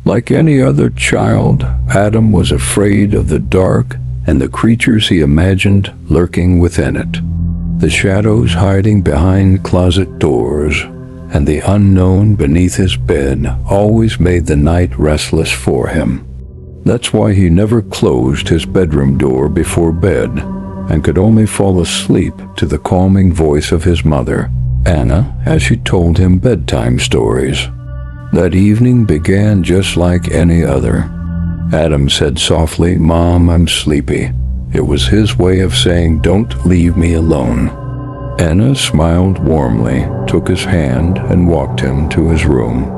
Like any other child, Adam was afraid of the dark and the creatures he imagined lurking within it. The shadows hiding behind closet doors and the unknown beneath his bed always made the night restless for him. That's why he never closed his bedroom door before bed and could only fall asleep to the calming voice of his mother, Anna, as she told him bedtime stories. That evening began just like any other. Adam said softly, "Mom, I'm sleepy." It was his way of saying, "Don't leave me alone." Anna smiled warmly, took his hand, and walked him to his room.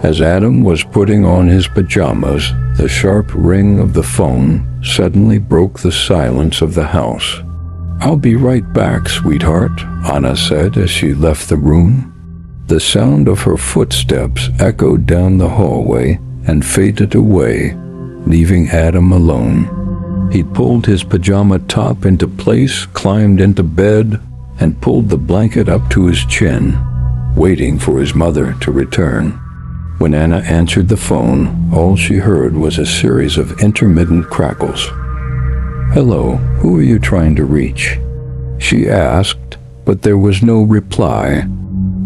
As Adam was putting on his pajamas, the sharp ring of the phone suddenly broke the silence of the house. "I'll be right back, sweetheart," Anna said as she left the room. The sound of her footsteps echoed down the hallway and faded away, leaving Adam alone. He pulled his pajama top into place, climbed into bed, and pulled the blanket up to his chin, waiting for his mother to return. When Anna answered the phone, all she heard was a series of intermittent crackles. "Hello, who are you trying to reach?" she asked, but there was no reply.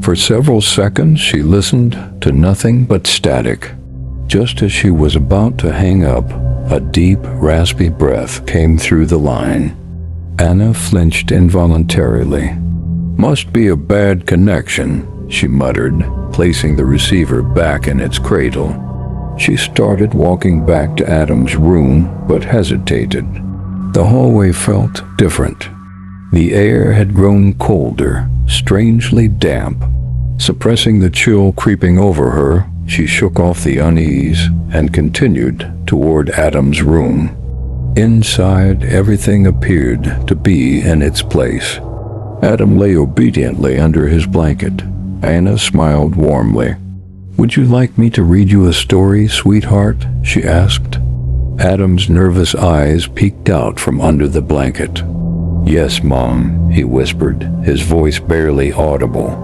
For several seconds she listened to nothing but static. Just as she was about to hang up, a deep, raspy breath came through the line. Anna flinched involuntarily. "Must be a bad connection," she muttered, placing the receiver back in its cradle. She started walking back to Adam's room, but hesitated. The hallway felt different. The air had grown colder, strangely damp. Suppressing the chill creeping over her, she shook off the unease and continued toward Adam's room. Inside, everything appeared to be in its place. Adam lay obediently under his blanket. Anna smiled warmly. "Would you like me to read you a story, sweetheart?" she asked. Adam's nervous eyes peeked out from under the blanket. "Yes, Mom," he whispered, his voice barely audible.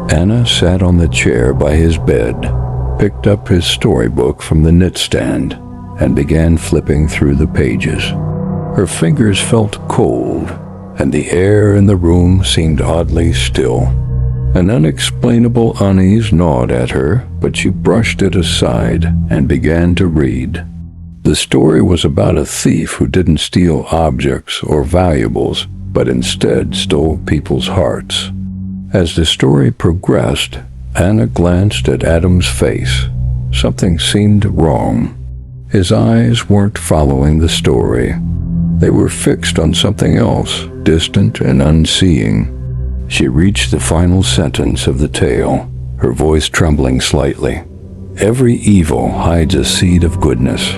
Anna sat on the chair by his bed, picked up his storybook from the knitstand, and began flipping through the pages. Her fingers felt cold, and the air in the room seemed oddly still. An unexplainable unease gnawed at her, but she brushed it aside and began to read. The story was about a thief who didn't steal objects or valuables, but instead stole people's hearts. As the story progressed, Anna glanced at Adam's face. Something seemed wrong. His eyes weren't following the story. They were fixed on something else, distant and unseeing. She reached the final sentence of the tale, her voice trembling slightly. "Every evil hides a seed of goodness."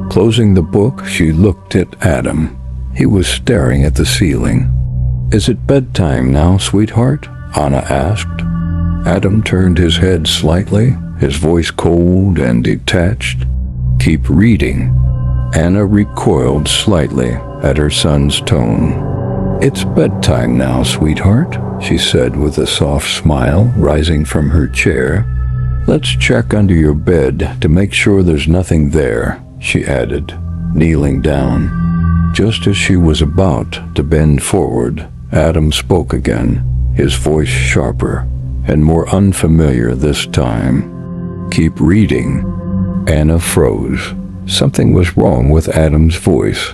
Closing the book, she looked at Adam. He was staring at the ceiling. "Is it bedtime now, sweetheart?" Anna asked. Adam turned his head slightly, his voice cold and detached. "Keep reading." Anna recoiled slightly at her son's tone. "It's bedtime now, sweetheart," she said with a soft smile rising from her chair. "Let's check under your bed to make sure there's nothing there," she added, kneeling down. Just as she was about to bend forward, Adam spoke again, his voice sharper and more unfamiliar this time. "Keep reading." Anna froze. Something was wrong with Adam's voice.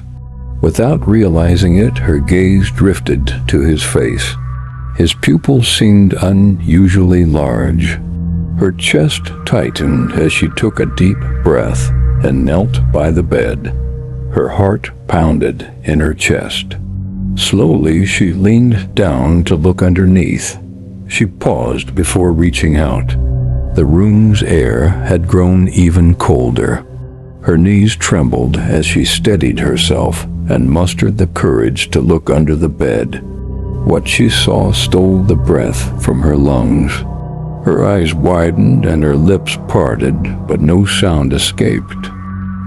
Without realizing it, her gaze drifted to his face. His pupils seemed unusually large. Her chest tightened as she took a deep breath and knelt by the bed. Her heart pounded in her chest. Slowly, she leaned down to look underneath. She paused before reaching out. The room's air had grown even colder. Her knees trembled as she steadied herself and mustered the courage to look under the bed. What she saw stole the breath from her lungs. Her eyes widened and her lips parted, but no sound escaped.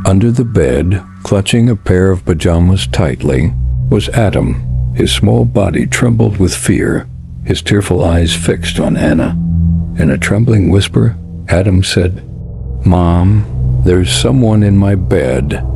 Under the bed, clutching a pair of pajamas tightly, was Adam. His small body trembled with fear, his tearful eyes fixed on Anna. In a trembling whisper, Adam said, "Mom, There's someone in my bed.